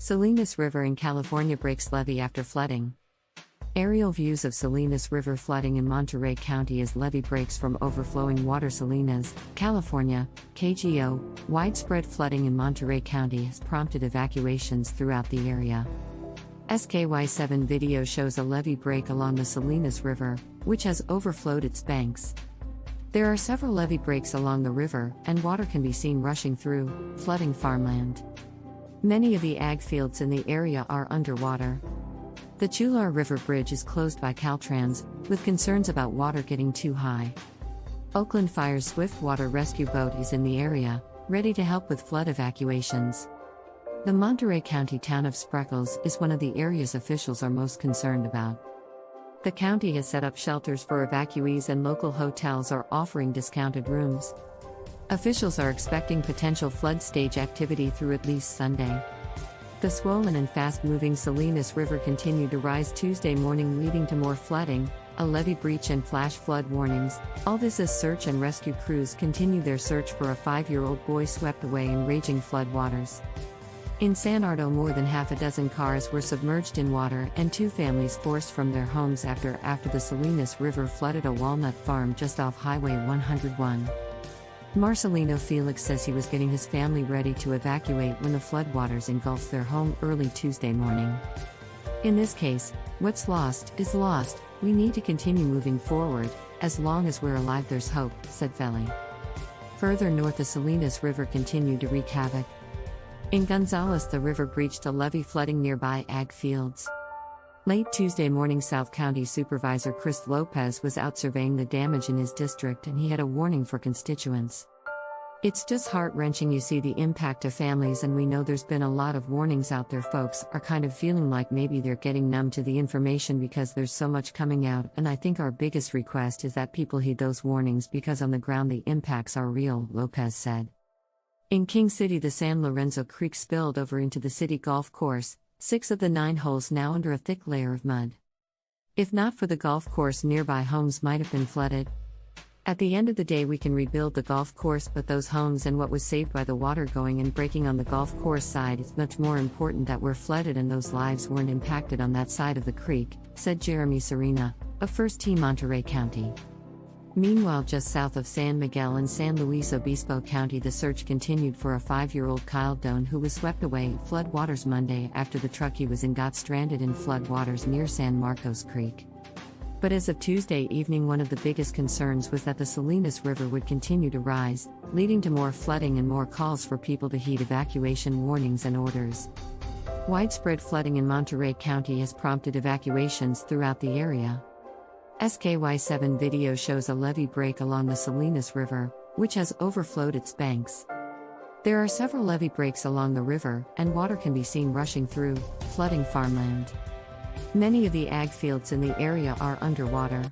Salinas River in California breaks levee after flooding. Aerial views of Salinas River flooding in Monterey County as levee breaks from overflowing waterSALINAS, California, KGO. Widespread flooding in Monterey County has prompted evacuations throughout the area. SKY7 video shows a levee break along the Salinas River, which has overflowed its banks. There are several levee breaks along the river, and water can be seen rushing through, flooding farmland. Many of the ag fields in the area are underwater. The Chular River Bridge is closed by Caltrans, with concerns about water getting too high. Oakland Fire's swift water rescue boat is in the area, ready to help with flood evacuations. The Monterey County town of Spreckles is one of the areas officials are most concerned about. The county has set up shelters for evacuees and local hotels are offering discounted rooms. Officials are expecting potential flood stage activity through at least Sunday. The swollen and fast-moving Salinas River continued to rise Tuesday morning, leading to more flooding, a levee breach and flash flood warnings. All this as search and rescue crews continue their search for a 5-year-old boy swept away in raging flood waters. In San Ardo, more than half a dozen cars were submerged in water and 2 families forced from their homes after the Salinas River flooded a walnut farm just off Highway 101. Marcelino Felix says he was getting his family ready to evacuate when the floodwaters engulfed their home early Tuesday morning. In this case, what's lost is lost. We need to continue moving forward. As long as we're alive, there's hope, said Feli. Further north, the Salinas River continued to wreak havoc. In Gonzales, the river breached a levee, flooding nearby ag fields. Late Tuesday morning, South County Supervisor Chris Lopez was out surveying the damage in his district, and he had a warning for constituents. It's just heart-wrenching. You see the impact to families, and we know there's been a lot of warnings out there. Folks are kind of feeling like maybe they're getting numb to the information because there's so much coming out, and I think our biggest request is that people heed those warnings because on the ground the impacts are real, Lopez said. In King City, the San Lorenzo Creek spilled over into the city golf course, 6 of the 9 holes now under a thick layer of mud. If not for the golf course, nearby homes might have been flooded. At the end of the day, we can rebuild the golf course, but those homes and what was saved by the water going and breaking on the golf course side, it's much more important that we're flooded and those lives weren't impacted on that side of the creek, said Jeremy Serena, of First Team Monterey County. Meanwhile, just south of San Miguel in San Luis Obispo County, the search continued for a 5-year-old Kyle Doan who was swept away in flood waters Monday after the truck he was in got stranded in flood waters near San Marcos Creek. But as of Tuesday evening, one of the biggest concerns was that the Salinas River would continue to rise, leading to more flooding and more calls for people to heed evacuation warnings and orders. Widespread flooding in Monterey County has prompted evacuations throughout the area. SKY7 video shows a levee break along the Salinas River, which has overflowed its banks. There are several levee breaks along the river, and water can be seen rushing through, flooding farmland. Many of the ag fields in the area are underwater.